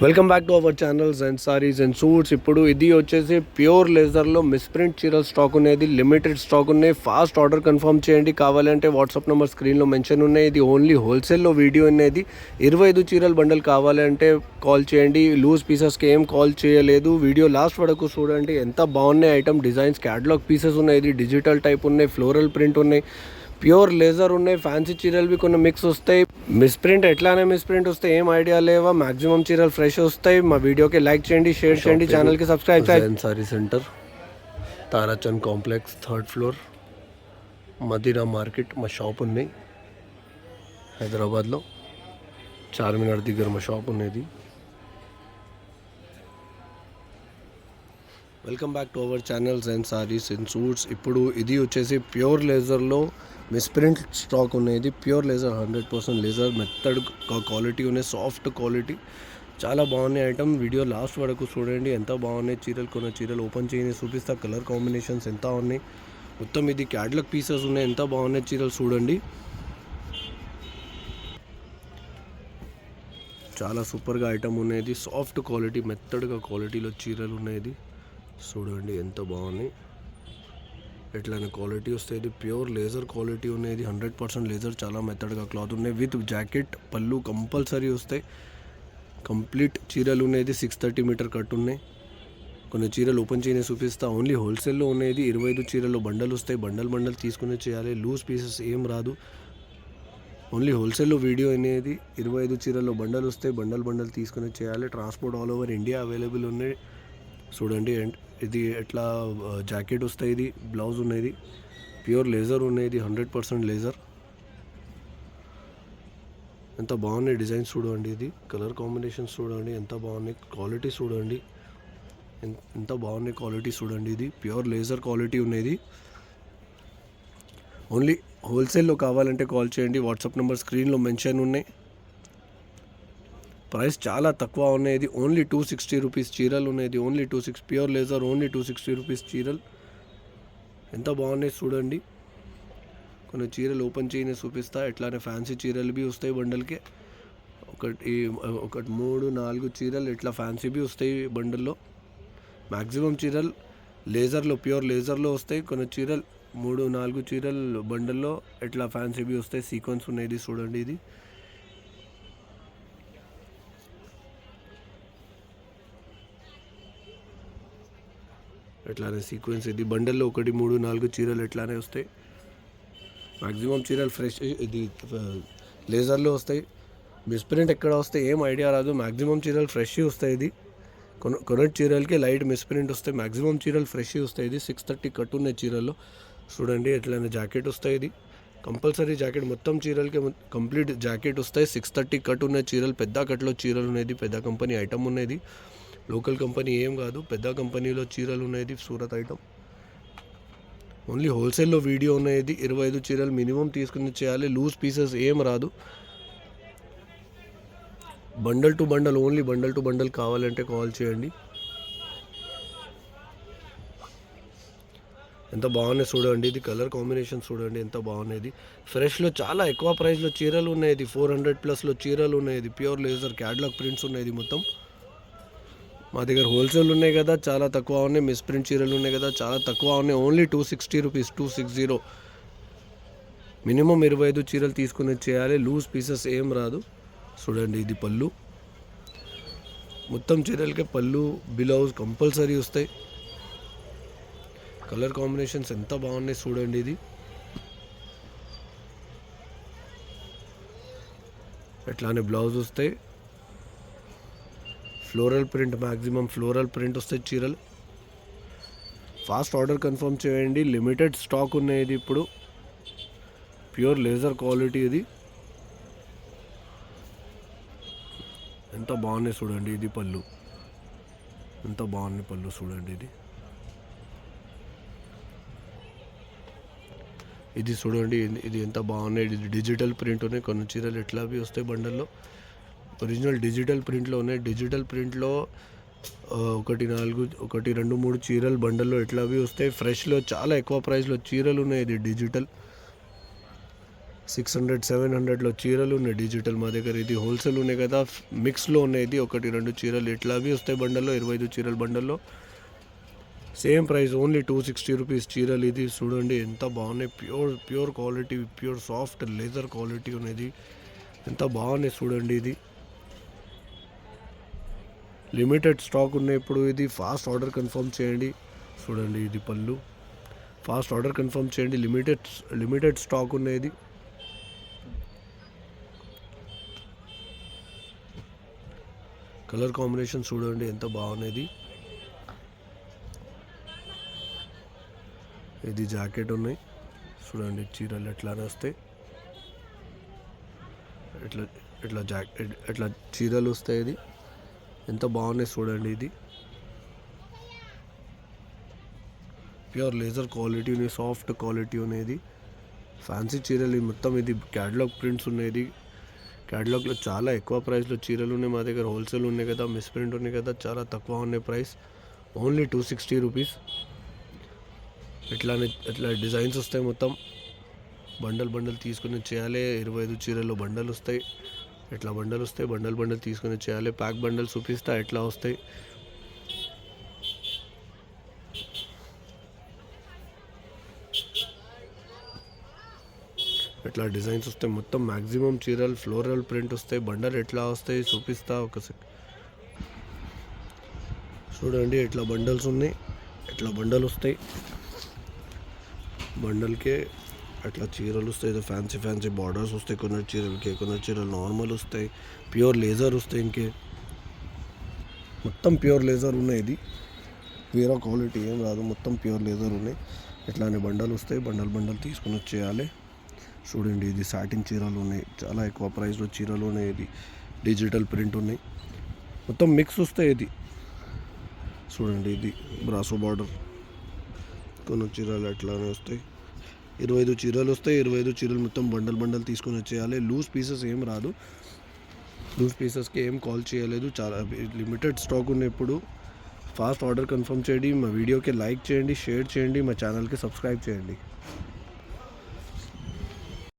Welcome back to our channels and saris and suits. ఇప్పుడు ఇది వచ్చేసి ప్యూర్ లెజర్లో మిస్ప్రింట్ చీరలు స్టాక్ ఉన్నది, లిమిటెడ్ స్టాక్ ఉన్నాయి. ఫాస్ట్ ఆర్డర్ కన్ఫర్మ్ చేయండి. కావాలంటే వాట్సాప్ నెంబర్ స్క్రీన్లో మెన్షన్ ఉన్నాయి. ఇది ఓన్లీ హోల్సేల్లో వీడియో అనేది. 25 చీరల బండల్ కావాలంటే కాల్ చేయండి. లూజ్ పీసెస్కి ఏం కాల్ చేయలేదు. వీడియో లాస్ట్ వరకు చూడండి. ఎంత బాగున్నాయి ఐటమ్, డిజైన్స్, క్యాటలాగ్ పీసెస్ ఉన్నాయి. ఇది డిజిటల్ టైప్ ఉన్నాయి, ఫ్లోరల్ ప్రింట్ ఉన్నాయి, ప్యూర్ లేజర్ ఉన్నాయి. ఫ్యాన్సీ చీరలు కొన్ని మిక్స్ వస్తాయి. మిస్ప్రింట్ ఎట్లానే మిస్ప్రింట్ వస్తాయి, ఏం ఐడియా లేవా? మాక్సిమం చీరలు ఫ్రెష్ వస్తాయి. మా వీడియోకి లైక్ చేయండి, షేర్ చేయండి, ఛానల్కి సబ్స్క్రైబ్ చేయండి. Sari centre, Tarachand complex, 3rd floor, Madina market మా షాప్ ఉన్నాయి. హైదరాబాద్లో చార్మినార్ దగ్గర మా షాప్ ఉన్నది. Welcome back to our channels and saris and suits. ఇప్పుడు ఇది వచ్చేసి ప్యూర్ లేజర్లో మిస్ప్రింట్ స్టాక్ ఉన్నది. Pure laser, 100% laser, method quality ఉన్నాయి, సాఫ్ట్ క్వాలిటీ, చాలా బాగున్నాయి ఐటమ్. వీడియో లాస్ట్ వరకు చూడండి. ఎంత బాగున్నాయి చీరలు. కొన్ని చీరలు ఓపెన్ చేయని చూపిస్తా. కలర్ కాంబినేషన్స్ ఎంత ఉన్నాయి. మొత్తం ఇది క్యాటలాగ్ పీసెస్ ఉన్నాయి. ఎంత బాగున్నాయి చీరలు చూడండి. చాలా సూపర్గా ఐటమ్ ఉన్నది. సాఫ్ట్ క్వాలిటీ, మెథడ్గా క్వాలిటీలో చీరలు ఉన్నాయి. చూడండి ఎంత బాగున్నాయి. ఎట్లయినా క్వాలిటీ వస్తుంది. ప్యూర్ లేజర్ క్వాలిటీ ఉన్నది, 100% లేజర్. చాలా మెథడ్గా క్లాత్ ఉన్నాయి. విత్ జాకెట్, పళ్ళు కంపల్సరీ వస్తాయి. కంప్లీట్ చీరలు ఉన్నది. 630 మీటర్ కట్ ఉన్నాయి. కొన్ని చీరలు ఓపెన్ చేయని చూపిస్తా. ఓన్లీ హోల్సేల్లో ఉన్నది. 25 చీరలు బండల్ వస్తాయి. బండల్ తీసుకుని చేయాలి. లూజ్ పీసెస్ ఏం రాదు. ఓన్లీ హోల్సేల్లో వీడియో అనేది. 25 చీరల్లో బండల్ వస్తాయి. బండల్ తీసుకుని చేయాలి. Transport all over India available ఉన్నాయి. చూడండి ఇది ఎట్లా జాకెట్ వస్తాయి. ఇది బ్లౌజ్ ఉన్నది. ప్యూర్ లేజర్ ఉన్నది, 100% లేజర్. ఎంత బాగున్నాయి డిజైన్స్ చూడండి. ఇది కలర్ కాంబినేషన్స్ చూడండి ఎంత బాగున్నాయి. క్వాలిటీ చూడండి ఎంత బాగున్నాయి. క్వాలిటీ చూడండి. ఇది ప్యూర్ లేజర్ క్వాలిటీ ఉన్నది. ఓన్లీ హోల్సేల్లో కావాలంటే కాల్ చేయండి. వాట్సాప్ నెంబర్ స్క్రీన్లో మెన్షన్ ఉన్నాయి. ప్రైస్ చాలా తక్కువ ఉన్నాయి. ఓన్లీ 260 రూపీస్ చీరలు ఉన్నాయి. Only 26 pure laser, only 260 rupees చీరలు. ఎంత బాగున్నాయి చూడండి. కొన్ని చీరలు ఓపెన్ చేయని చూపిస్తా. ఎట్లానే ఫ్యాన్సీ చీరలు బి వస్తాయి బండల్కి. ఒకటి 3-4 చీరలు ఇట్లా ఫ్యాన్సీ బి వస్తాయి బండల్లో. మ్యాక్సిమం చీరలు లేజర్లో, ప్యూర్ లేజర్లో వస్తాయి. కొన్ని చీరలు 3-4 చీరలు బండల్లో ఇట్లా ఫ్యాన్సీ బి వస్తాయి. సీక్వెన్స్ ఉన్నాయి చూడండి. ఇది ఎట్లానే సీక్వెన్స్. ఇది బండల్లో 1-3-4 చీరలు ఎట్లానే వస్తాయి. మ్యాక్సిమం చీరలు ఫ్రెష్. ఇది లేజర్లో వస్తాయి. మిస్ప్రింట్ ఎక్కడ వస్తాయి ఏం ఐడియా రాదు. మ్యాక్సిమం చీరలు ఫ్రెష్ వస్తాయి. ఇది కొన్ని చీరలకి లైట్ మిస్ప్రింట్ వస్తాయి. మ్యాక్సిమం చీరలు ఫ్రెష్ వస్తాయి. ఇది 630 కట్ ఉన్నాయి చీరల్లో. చూడండి ఎట్లయినా జాకెట్ వస్తాయి. ఇది కంపల్సరీ జాకెట్. మొత్తం చీరలకి కంప్లీట్ జాకెట్ వస్తాయి. 630 కట్ ఉన్న చీరలు, పెద్ద కట్లో చీరలు ఉన్నాయి. పెద్ద కంపెనీ ఐటమ్ ఉన్నది. లోకల్ కంపెనీ ఏం కాదు, పెద్ద కంపెనీలో చీరలు ఉన్నాయి. సూరత్ ఐటమ్. ఓన్లీ హోల్సేల్లో వీడియో ఉన్నాయి. 25 చీరలు మినిమం తీసుకుని చేయాలి. లూజ్ పీసెస్ ఏం రాదు. Bundle to bundle, only bundle to bundle కావాలంటే కాల్ చేయండి. ఎంత బాగున్నాయి చూడండి. ఇది కలర్ కాంబినేషన్ చూడండి ఎంత బాగున్నాయి. ఫ్రెష్లో చాలా ఎక్కువ ప్రైస్లో చీరలు ఉన్నాయి. 400+ చీరలు ఉన్నాయి. ప్యూర్ లేజర్ క్యాటలాగ్ ప్రింట్స్ ఉన్నాయి. మొత్తం మా దగ్గర హోల్సేల్ ఉన్నాయి కదా, చాలా తక్కువ ఉన్నాయి. మిస్ప్రింట్ చీరలు ఉన్నాయి కదా, చాలా తక్కువ ఉన్నాయి. Only 260 rupees, 260. మినిమం 25 చీరలు తీసుకుని చేయాలి. లూజ్ పీసెస్ ఏం రాదు. చూడండి ఇది పళ్ళు. మొత్తం చీరలకే పళ్ళు, బ్లౌజ్ కంపల్సరీ వస్తాయి. కలర్ కాంబినేషన్స్ ఎంత బాగున్నాయి చూడండి. ఇది ఎట్లానే బ్లౌజ్ వస్తాయి. Floral print, maximum floral print వస్తాయి చీరలు. ఫాస్ట్ ఆర్డర్ కన్ఫర్మ్ చేయండి. లిమిటెడ్ స్టాక్ ఉన్నాయి. ఇది ఇప్పుడు ప్యూర్ లేజర్ క్వాలిటీ. ఇది ఎంత బాగున్నాయి చూడండి. ఇది పళ్ళు ఎంత బాగున్నాయి. పళ్ళు చూడండి. ఇది చూడండి. ఇది ఎంత బాగున్నాయి. ఇది డిజిటల్ ప్రింట్ ఉన్నాయి. కొన్ని చీరలు ఎట్లా అవి వస్తాయి బండల్లో. ఒరిజినల్ డిజిటల్ ప్రింట్లో ఉన్నాయి. డిజిటల్ ప్రింట్లో 1-2-3 చీరలు బండల్లో ఎట్లా అవి వస్తాయి. ఫ్రెష్లో చాలా ఎక్కువ ప్రైస్లో చీరలు ఉన్నాయి. ఇది డిజిటల్ 600-700లో చీరలు ఉన్నాయి డిజిటల్ మా దగ్గర. ఇది హోల్సేల్ ఉన్నాయి కదా, మిక్స్లో ఉన్నాయి. ఇది 1-2 చీరలు ఇట్లా అవి వస్తాయి బండల్లో, 25 చీరల బండల్లో. సేమ్ ప్రైస్ ఓన్లీ 260 రూపీస్ చీరలు. ఇది చూడండి ఎంత బాగున్నాయి, pure quality, pure soft laser quality ఉన్నది. ఎంత బాగున్నాయి చూడండి. ఇది లిమిటెడ్ స్టాక్ ఉన్నాయి ఇప్పుడు. ఇది ఫాస్ట్ ఆర్డర్ కన్ఫర్మ్ చేయండి. చూడండి ఇది పళ్ళు, ఫాస్ట్ ఆర్డర్ కన్ఫర్మ్ చేయండి. లిమిటెడ్ స్టాక్ ఉన్నది. కలర్ కాంబినేషన్ చూడండి ఎంత బాగున్నది. ఇది జాకెట్ ఉన్నాయి చూడండి, చీరలు ఎట్లానే వస్తాయి. ఇట్లా చీరలు వస్తాయి. ఇది ఎంత బాగున్నాయి చూడండి. ఇది ప్యూర్ లేజర్ క్వాలిటీ ఉన్నాయి, సాఫ్ట్ క్వాలిటీ ఉన్నది. ఫ్యాన్సీ చీరలు మొత్తం. ఇది క్యాటలాగ్ ప్రింట్స్ ఉన్నది. క్యాటలాగ్లో చాలా ఎక్కువ ప్రైస్లో చీరలు ఉన్నాయి మా దగ్గర. హోల్సేల్ ఉన్నాయి కదా, మిస్ ప్రింట్ ఉన్నాయి కదా, చాలా తక్కువ ఉన్నాయి ప్రైస్. Only 260 rupees. ఇట్లా డిజైన్స్ వస్తాయి మొత్తం. బండల్ తీసుకుని చేయాలి. 25 చీరల్లో బండల్ వస్తాయి. ఇట్లా బండల్ వస్తాయి. బండల్ తీసుకుని చేయాలి. ప్యాక్ బండల్ చూపిస్తా ఎట్లా వస్తాయి. ఇట్లా డిజైన్స్ వస్తాయి మొత్తం. మ్యాక్సిమం చీరలు ఫ్లోరల్ ప్రింట్ వస్తాయి. బండల్ ఎట్లా వస్తాయి చూపిస్తా ఒకసారి. చూడండి ఇట్లా బండల్స్ ఉన్నాయి. ఇట్లా బండల్ వస్తాయి. బండల్కే అట్లా చీరలు వస్తాయి. ఫ్యాన్సీ బార్డర్స్ వస్తాయి కొన్ని చీరలకి. కొన్ని చీరలు నార్మల్ వస్తాయి. ప్యూర్ లేజర్ వస్తాయి. ఇంకే మొత్తం ప్యూర్ లేజర్ ఉన్నాయి. ఇది వేరే క్వాలిటీ ఏం రాదు, మొత్తం ప్యూర్ లేజర్ ఉన్నాయి. ఇట్లానే బండలు వస్తాయి. బండల్ తీసుకుని వచ్చేయాలి. చూడండి ఇది సాటిన్ చీరలు ఉన్నాయి. చాలా ఎక్కువ ప్రైస్లో చీరలు ఉన్నాయి. ఇది డిజిటల్ ప్రింట్ ఉన్నాయి. మొత్తం మిక్స్ వస్తాయి. ఇది చూడండి ఇది బ్రాసో బార్డర్. కొన్ని చీరలు అట్లానే వస్తాయి. 25 చీరలు వస్తాయి. 25 చీరలు మొత్తం బండల్ తీసుకొని వచ్చేయాలి. లూజ్ పీసెస్ ఏం రాదు. లూజ్ పీసెస్కి ఏం కాల్ చేయలేదు. చాలా లిమిటెడ్ స్టాక్ ఉన్నాయి ఇప్పుడు. ఫాస్ట్ ఆర్డర్ కన్ఫర్మ్ చేయండి. మా వీడియోకి లైక్ చేయండి, షేర్ చేయండి, మా ఛానల్కి సబ్స్క్రైబ్ చేయండి.